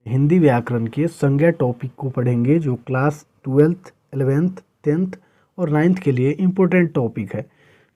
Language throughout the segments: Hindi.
हिंदी व्याकरण के संज्ञा टॉपिक को पढ़ेंगे, जो क्लास 12th 11th 10th और 9th के लिए इम्पोर्टेंट टॉपिक है।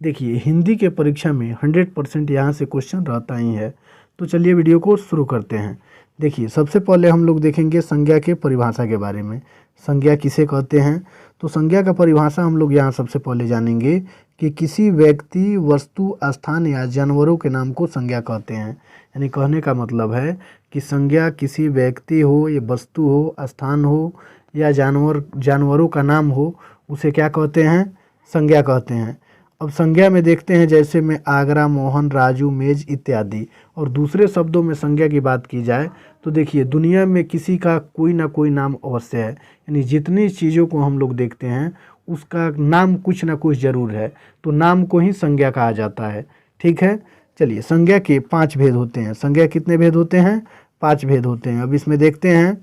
देखिए, हिंदी के परीक्षा में 100% यहाँ से क्वेश्चन रहता ही है। तो चलिए वीडियो को शुरू करते हैं। देखिए, सबसे पहले हम लोग देखेंगे संज्ञा के परिभाषा के बारे में। संज्ञा किसे कहते हैं? तो संज्ञा का परिभाषा हम लोग यहाँ सबसे पहले जानेंगे कि किसी व्यक्ति, वस्तु, स्थान या जानवरों के नाम को संज्ञा कहते हैं। यानी कहने का मतलब है कि संज्ञा किसी व्यक्ति हो, या वस्तु हो, स्थान हो या जानवरों का नाम हो, उसे क्या कहते हैं? संज्ञा कहते हैं। अब संज्ञा में देखते हैं, जैसे में आगरा, मोहन, राजू, मेज इत्यादि। और दूसरे शब्दों में संज्ञा की बात की जाए तो देखिए, दुनिया में किसी का कोई ना कोई नाम अवश्य है। यानी जितनी चीज़ों को हम लोग देखते हैं उसका नाम कुछ ना कुछ ज़रूर है, तो नाम को ही संज्ञा कहा जाता है। ठीक है, चलिए, संज्ञा के 5 भेद होते हैं। संज्ञा कितने भेद होते हैं? 5 भेद होते हैं। अब इसमें देखते हैं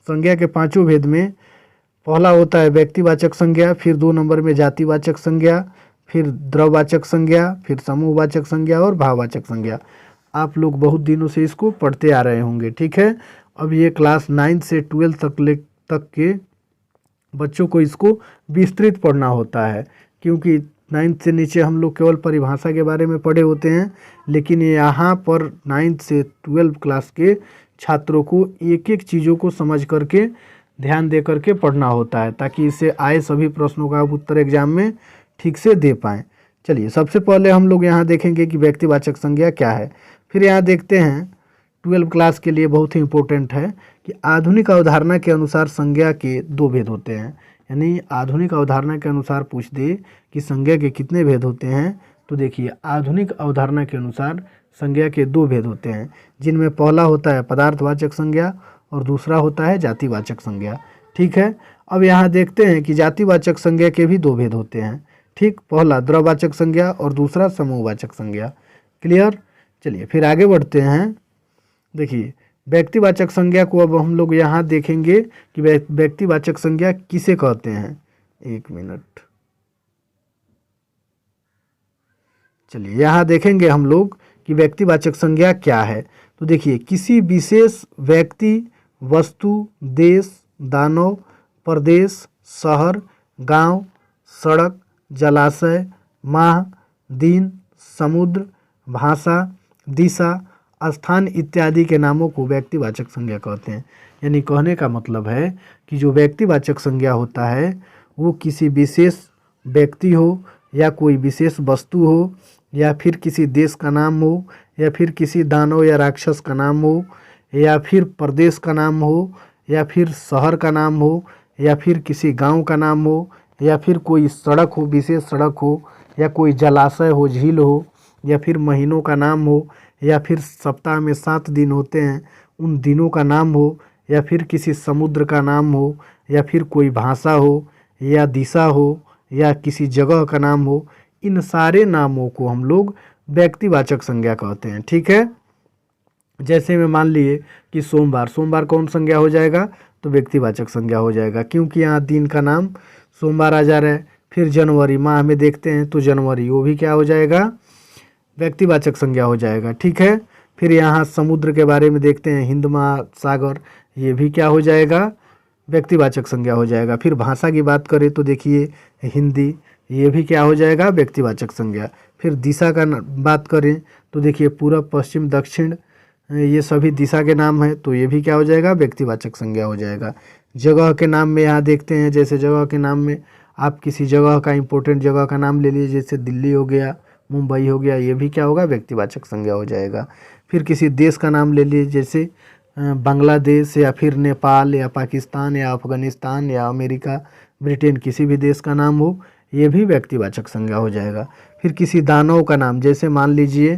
संज्ञा के 5 भेद में पहला होता है व्यक्तिवाचक संज्ञा, फिर 2 नंबर में जातिवाचक संज्ञा, फिर द्रव्यवाचक संज्ञा, फिर समूहवाचक संज्ञा और भाववाचक संज्ञा। आप लोग बहुत दिनों से इसको पढ़ते आ रहे होंगे। ठीक है, अब ये क्लास 9 से 12 तक के बच्चों को इसको विस्तृत पढ़ना होता है, क्योंकि 9th से नीचे हम लोग केवल परिभाषा के बारे में पढ़े होते हैं। लेकिन यहाँ पर 9th से 12 क्लास के छात्रों को एक एक चीज़ों को समझ करके, ध्यान दे करके पढ़ना होता है, ताकि इससे आए सभी प्रश्नों का उत्तर एग्जाम में ठीक से दे पाएँ। चलिए, सबसे पहले हम लोग यहाँ देखेंगे कि व्यक्तिवाचक संज्ञा क्या है। फिर यहाँ देखते हैं 12 क्लास के लिए बहुत ही इम्पोर्टेंट है कि आधुनिक अवधारणा के अनुसार संज्ञा के 2 भेद होते हैं। यानी आधुनिक अवधारणा के अनुसार पूछ दे कि संज्ञा के कितने भेद होते हैं, तो देखिए, आधुनिक अवधारणा के अनुसार संज्ञा के 2 भेद होते हैं, जिनमें पहला होता है पदार्थवाचक संज्ञा और दूसरा होता है जातिवाचक संज्ञा। ठीक है, अब यहाँ देखते हैं कि जातिवाचक संज्ञा के भी 2 भेद होते हैं। ठीक, पहला द्रव्यवाचक संज्ञा और दूसरा समूहवाचक संज्ञा। क्लियर? चलिए, फिर आगे बढ़ते हैं। देखिए, व्यक्तिवाचक संज्ञा को अब हम लोग यहाँ देखेंगे कि व्यक्तिवाचक संज्ञा किसे कहते हैं। 1 मिनट, चलिए, यहाँ देखेंगे हम लोग कि व्यक्तिवाचक संज्ञा क्या है। तो देखिए, किसी विशेष व्यक्ति, वस्तु, देश, दानव, प्रदेश, शहर, गांव, सड़क, जलाशय, माह, दिन, समुद्र, भाषा, दिशा, स्थान इत्यादि के नामों को व्यक्तिवाचक संज्ञा कहते हैं। यानी कहने का मतलब है कि जो व्यक्तिवाचक संज्ञा होता है वो किसी विशेष व्यक्ति हो, या कोई विशेष वस्तु हो, या फिर किसी देश का नाम हो, या फिर किसी दानव या राक्षस का नाम हो, या फिर प्रदेश का नाम हो, या फिर शहर का नाम हो, या फिर किसी गांव का नाम हो, या फिर कोई सड़क हो, विशेष सड़क हो, या कोई जलाशय हो, झील हो, या फिर महीनों का नाम हो, या फिर सप्ताह में 7 दिन होते हैं उन दिनों का नाम हो, या फिर किसी समुद्र का नाम हो, या फिर कोई भाषा हो, या दिशा हो, या किसी जगह का नाम हो। इन सारे नामों को हम लोग व्यक्तिवाचक संज्ञा कहते हैं। ठीक है, जैसे में मान लिए कि सोमवार कौन संज्ञा हो जाएगा? तो व्यक्तिवाचक संज्ञा हो जाएगा, क्योंकि यहाँ दिन का नाम सोमवार आ जा रहा है। फिर जनवरी, माह में देखते हैं तो जनवरी, वो भी क्या हो जाएगा? व्यक्तिवाचक संज्ञा हो जाएगा। ठीक है, फिर यहाँ समुद्र के बारे में देखते हैं, हिंद महासागर, ये भी क्या हो जाएगा? व्यक्तिवाचक संज्ञा हो जाएगा। फिर भाषा की बात करें तो देखिए, हिंदी, ये भी क्या हो जाएगा? व्यक्तिवाचक संज्ञा। फिर दिशा का बात करें तो देखिए, पूरब, पश्चिम, दक्षिण, ये सभी दिशा के नाम हैं, तो ये भी क्या हो जाएगा? व्यक्तिवाचक संज्ञा हो जाएगा। जगह के नाम में यहाँ देखते हैं, जैसे जगह के नाम में आप किसी जगह का, इम्पोर्टेंट जगह का नाम ले लीजिए, जैसे दिल्ली हो गया, मुंबई हो गया, ये भी क्या होगा? व्यक्तिवाचक संज्ञा हो जाएगा। फिर किसी देश का नाम ले लीजिए, जैसे बांग्लादेश, या फिर नेपाल, या पाकिस्तान, या अफगानिस्तान, या अमेरिका, ब्रिटेन, किसी भी देश का नाम हो, ये भी व्यक्तिवाचक संज्ञा हो जाएगा। फिर किसी दानव का नाम, जैसे मान लीजिए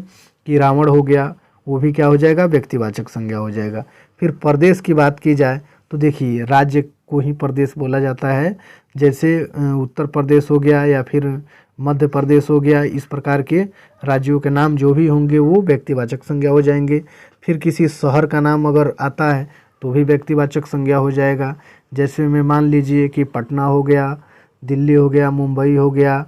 कि रावण हो गया, वो भी क्या हो जाएगा? व्यक्तिवाचक संज्ञा हो जाएगा। फिर प्रदेश की बात की जाए तो देखिए, राज्य को ही प्रदेश बोला जाता है, जैसे उत्तर प्रदेश हो गया, या फिर मध्य प्रदेश हो गया। इस प्रकार के राज्यों के नाम जो भी होंगे वो व्यक्तिवाचक संज्ञा हो जाएंगे। फिर किसी शहर का नाम अगर आता है तो भी व्यक्तिवाचक संज्ञा हो जाएगा, जैसे में मान लीजिए कि पटना हो गया, दिल्ली हो गया, मुंबई हो गया,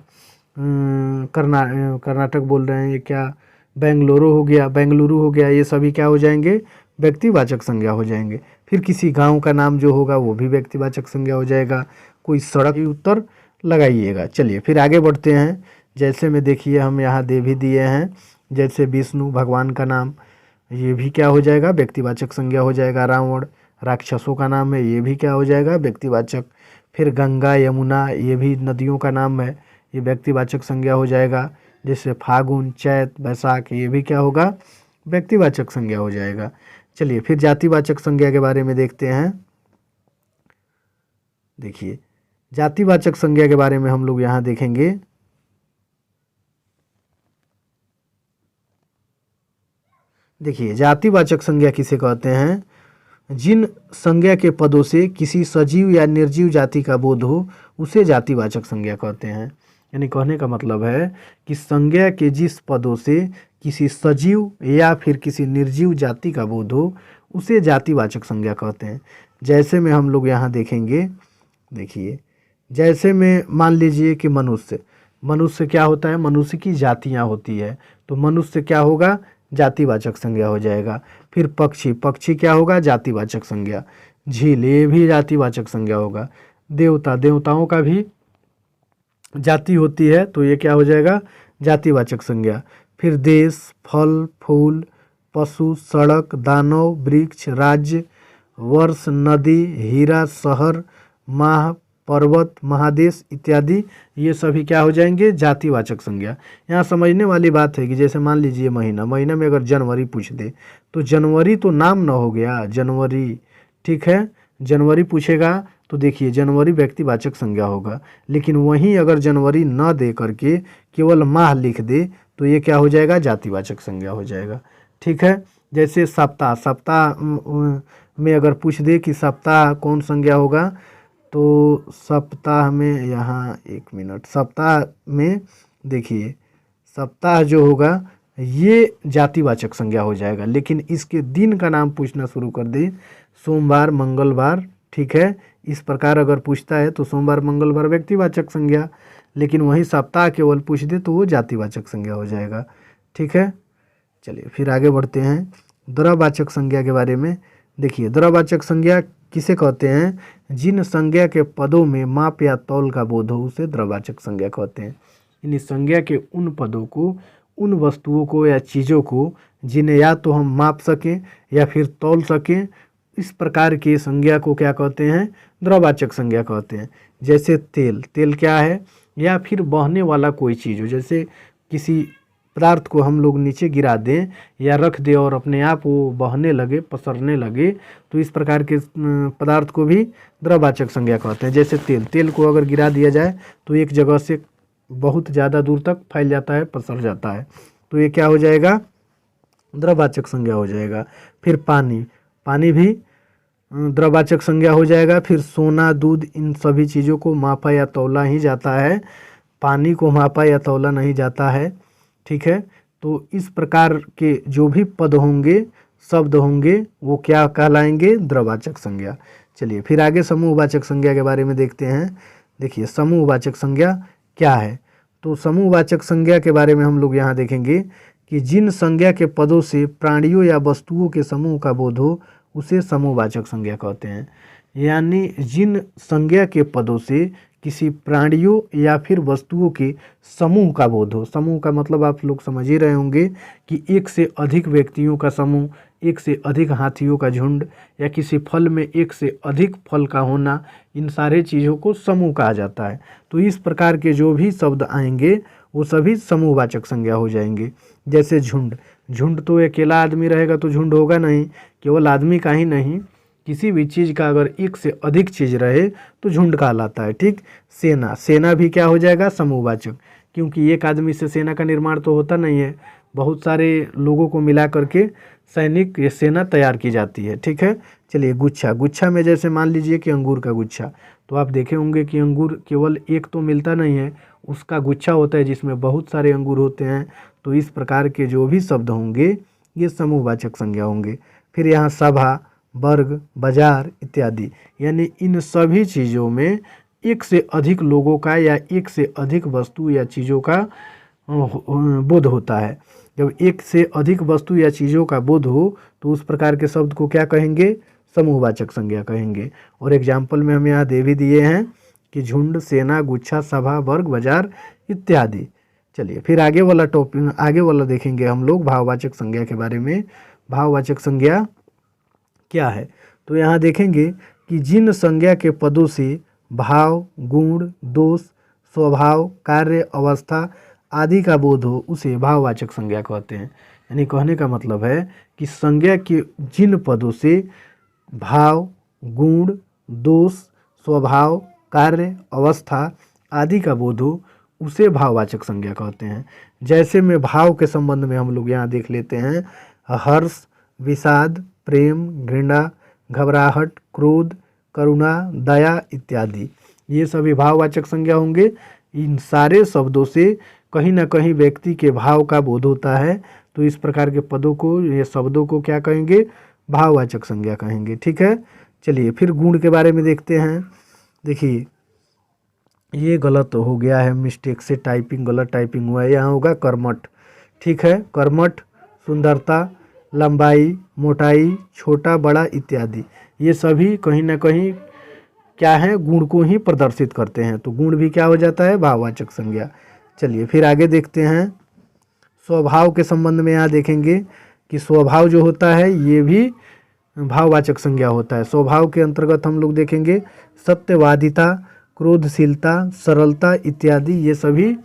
कर्नाटक बोल रहे हैं, ये क्या, बेंगलुरु हो गया, ये सभी क्या हो जाएंगे? व्यक्तिवाचक संज्ञा हो जाएंगे। फिर किसी गांव का नाम जो होगा वो भी व्यक्तिवाचक संज्ञा हो जाएगा। कोई सड़क, उत्तर लगाइएगा। चलिए फिर आगे बढ़ते हैं। जैसे में देखिए हम यहाँ दे भी दिए हैं, जैसे विष्णु भगवान का नाम, ये भी क्या हो जाएगा, व्यक्तिवाचक संज्ञा हो जाएगा। रावण राक्षसों का नाम है, ये भी क्या हो जाएगा, व्यक्तिवाचक। फिर गंगा यमुना, ये भी नदियों का नाम है, ये व्यक्तिवाचक संज्ञा हो जाएगा। जैसे फागुन चैत बैसाख, ये भी क्या होगा, व्यक्तिवाचक संज्ञा हो जाएगा। चलिए फिर जातिवाचक संज्ञा के बारे में देखते हैं। देखिए जातिवाचक संज्ञा के बारे में हम लोग यहाँ देखेंगे। देखिए जातिवाचक संज्ञा किसे कहते हैं, जिन संज्ञा के पदों से किसी सजीव या निर्जीव जाति का बोध हो उसे जातिवाचक संज्ञा कहते हैं। यानी कहने का मतलब है कि संज्ञा के जिस पदों से किसी सजीव या फिर किसी निर्जीव जाति का बोध हो उसे जातिवाचक संज्ञा कहते हैं। जैसे में हम लोग यहाँ देखेंगे। देखिए जैसे में मान लीजिए कि मनुष्य, मनुष्य क्या होता है, मनुष्य की जातियाँ होती है, तो मनुष्य क्या होगा, जातिवाचक संज्ञा हो जाएगा। फिर पक्षी, पक्षी क्या होगा, जातिवाचक संज्ञा। झील, ये भी जातिवाचक संज्ञा होगा। देवता, देवताओं का भी जाति होती है, तो ये क्या हो जाएगा, जातिवाचक संज्ञा। फिर देश, फल फूल, पशु, सड़क, दानव, वृक्ष, राज्य, वर्ष, नदी, हीरा, शहर, माह, पर्वत, महादेश इत्यादि, ये सभी क्या हो जाएंगे, जातिवाचक संज्ञा। यहाँ समझने वाली बात है कि जैसे मान लीजिए महीना, महीना में अगर जनवरी पूछ दे तो जनवरी तो नाम न हो गया, जनवरी, ठीक है, जनवरी पूछेगा तो देखिए जनवरी व्यक्तिवाचक संज्ञा होगा। लेकिन वहीं अगर जनवरी न दे करके केवल माह लिख दे तो ये क्या हो जाएगा, जातिवाचक संज्ञा हो जाएगा। ठीक है, जैसे सप्ताह, सप्ताह में अगर पूछ दे कि सप्ताह कौन संज्ञा होगा, तो सप्ताह में, यहाँ एक मिनट, सप्ताह में देखिए सप्ताह जो होगा ये जातिवाचक संज्ञा हो जाएगा। लेकिन इसके दिन का नाम पूछना शुरू कर दे, सोमवार, मंगलवार, ठीक है, इस प्रकार अगर पूछता है तो सोमवार मंगलवार व्यक्तिवाचक संज्ञा। लेकिन वही सप्ताह केवल पूछ दे तो वो जातिवाचक संज्ञा हो जाएगा। ठीक है, चलिए फिर आगे बढ़ते हैं द्रवाचक संज्ञा के बारे में। देखिए द्रवाचक संज्ञा किसे कहते हैं, जिन संज्ञा के पदों में माप या तौल का बोध हो उसे द्रवाचक संज्ञा कहते हैं। इन संज्ञा के उन पदों को, उन वस्तुओं को या चीज़ों को जिन्हें या तो हम माप सकें या फिर तौल सकें, इस प्रकार की संज्ञा को क्या कहते हैं, द्रवाचक संज्ञा कहते हैं। जैसे तेल, तेल क्या है, या फिर बहने वाला कोई चीज़ हो, जैसे किसी पदार्थ को हम लोग नीचे गिरा दें या रख दें और अपने आप वो बहने लगे, पसरने लगे, तो इस प्रकार के पदार्थ को भी द्रवाचक संज्ञा कहते हैं। जैसे तेल, तेल को अगर गिरा दिया जाए तो एक जगह से बहुत ज़्यादा दूर तक फैल जाता है, पसर जाता है, तो ये क्या हो जाएगा, द्रवाचक संज्ञा हो जाएगा। फिर पानी, पानी भी द्रवाचक संज्ञा हो जाएगा। फिर सोना, दूध, इन सभी चीज़ों को मापा या तौला ही जाता है, पानी को मापा या तौला नहीं जाता है। ठीक है, तो इस प्रकार के जो भी पद होंगे, शब्द होंगे, वो क्या कहलाएंगे, द्रवाचक संज्ञा। चलिए फिर आगे समूहवाचक संज्ञा के बारे में देखते हैं। देखिए समूहवाचक संज्ञा क्या है, तो समूहवाचक संज्ञा के बारे में हम लोग यहाँ देखेंगे कि जिन संज्ञा के पदों से प्राणियों या वस्तुओं के समूह का बोध हो उसे समूहवाचक संज्ञा कहते हैं। यानी जिन संज्ञा के पदों से किसी प्राणियों या फिर वस्तुओं के समूह का बोध हो, समूह का मतलब आप लोग समझ ही रहे होंगे कि एक से अधिक व्यक्तियों का समूह, एक से अधिक हाथियों का झुंड, या किसी फल में एक से अधिक फल का होना, इन सारे चीज़ों को समूह कहा जाता है। तो इस प्रकार के जो भी शब्द आएंगे वो सभी समूहवाचक संज्ञा हो जाएंगे। जैसे झुंड, झुंड तो अकेला आदमी रहेगा तो झुंड होगा नहीं, केवल आदमी का ही नहीं, किसी भी चीज़ का अगर एक से अधिक चीज़ रहे तो झुंड कहलाता है। ठीक, सेना, सेना भी क्या हो जाएगा, समूहवाचक, क्योंकि एक आदमी से सेना का निर्माण तो होता नहीं है, बहुत सारे लोगों को मिला करके सैनिक या सेना तैयार की जाती है। ठीक है, चलिए गुच्छा, गुच्छा में जैसे मान लीजिए कि अंगूर का गुच्छा, तो आप देखे होंगे कि अंगूर केवल एक तो मिलता नहीं है, उसका गुच्छा होता है जिसमें बहुत सारे अंगूर होते हैं। तो इस प्रकार के जो भी शब्द होंगे ये समूहवाचक संज्ञा होंगे। फिर यहाँ सभा, वर्ग, बाजार इत्यादि, यानी इन सभी चीज़ों में एक से अधिक लोगों का या एक से अधिक वस्तु या चीज़ों का बोध होता है। जब एक से अधिक वस्तु या चीज़ों का बोध हो तो उस प्रकार के शब्द को क्या कहेंगे, समूहवाचक संज्ञा कहेंगे। और एग्जाम्पल में हम यहाँ दे भी दिए हैं कि झुंड, सेना, गुच्छा, सभा, वर्ग, बाजार इत्यादि। चलिए फिर आगे वाला देखेंगे हम लोग भाववाचक संज्ञा के बारे में। भाववाचक संज्ञा क्या है, तो यहाँ देखेंगे कि जिन संज्ञा के पदों से भाव, गुण, दोष, स्वभाव, कार्य, अवस्था आदि का बोध हो उसे भाववाचक संज्ञा कहते हैं। यानी कहने का मतलब है कि संज्ञा के जिन पदों से भाव, गुण, दोष, स्वभाव, कार्य, अवस्था आदि का बोध हो उसे भाववाचक संज्ञा कहते हैं। जैसे में भाव के संबंध में हम लोग यहाँ देख लेते हैं हर्ष, विषाद, प्रेम, घृणा, घबराहट, क्रोध, करुणा, दया इत्यादि, ये सभी भाववाचक संज्ञा होंगे। इन सारे शब्दों से कहीं ना कहीं व्यक्ति के भाव का बोध होता है, तो इस प्रकार के पदों को, ये शब्दों को क्या कहेंगे, भाववाचक संज्ञा कहेंगे। ठीक है, चलिए फिर गुण के बारे में देखते हैं। देखिए ये गलत हो गया है, मिस्टेक से टाइपिंग, गलत टाइपिंग हुआ है, यहाँ होगा कर्मठ। ठीक है, कर्मठ सुंदरता, लंबाई, मोटाई, छोटा बड़ा इत्यादि, ये सभी कहीं ना कहीं क्या है, गुण को ही प्रदर्शित करते हैं, तो गुण भी क्या हो जाता है, भाववाचक संज्ञा। चलिए फिर आगे देखते हैं स्वभाव के संबंध में। यहाँ देखेंगे कि स्वभाव जो होता है ये भी भाववाचक संज्ञा होता है। स्वभाव के अंतर्गत हम लोग देखेंगे सत्यवादिता, क्रोधशीलता, सरलता इत्यादि, ये सभी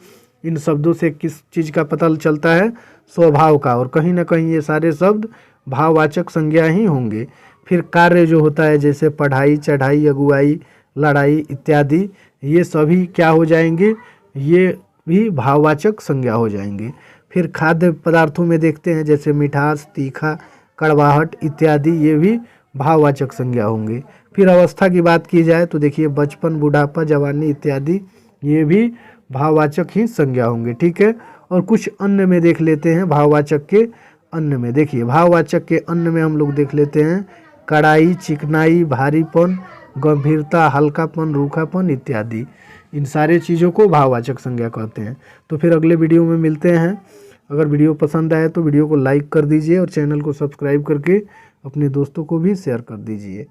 इन शब्दों से किस चीज़ का पता चलता है, स्वभाव का, और कहीं ना कहीं ये सारे शब्द भाववाचक संज्ञा ही होंगे। फिर कार्य जो होता है जैसे पढ़ाई, चढ़ाई, अगुवाई, लड़ाई इत्यादि, ये सभी क्या हो जाएंगे, ये भी भाववाचक संज्ञा हो जाएंगे। फिर खाद्य पदार्थों में देखते हैं जैसे मिठास, तीखा, कड़वाहट इत्यादि, ये भी भाववाचक संज्ञा होंगे। फिर अवस्था की बात की जाए तो देखिए बचपन, बुढ़ापा, जवानी इत्यादि, ये भी भाववाचक ही संज्ञा होंगे। ठीक है, और कुछ अन्य में देख लेते हैं भाववाचक के अन्य में। देखिए भाववाचक के अन्य में हम लोग देख लेते हैं कड़ाई, चिकनाई, भारीपन, गंभीरता, हल्कापन, रूखापन इत्यादि, इन सारे चीज़ों को भाववाचक संज्ञा कहते हैं। तो फिर अगले वीडियो में मिलते हैं। अगर वीडियो पसंद आए तो वीडियो को लाइक कर दीजिए और चैनल को सब्सक्राइब करके अपने दोस्तों को भी शेयर कर दीजिए।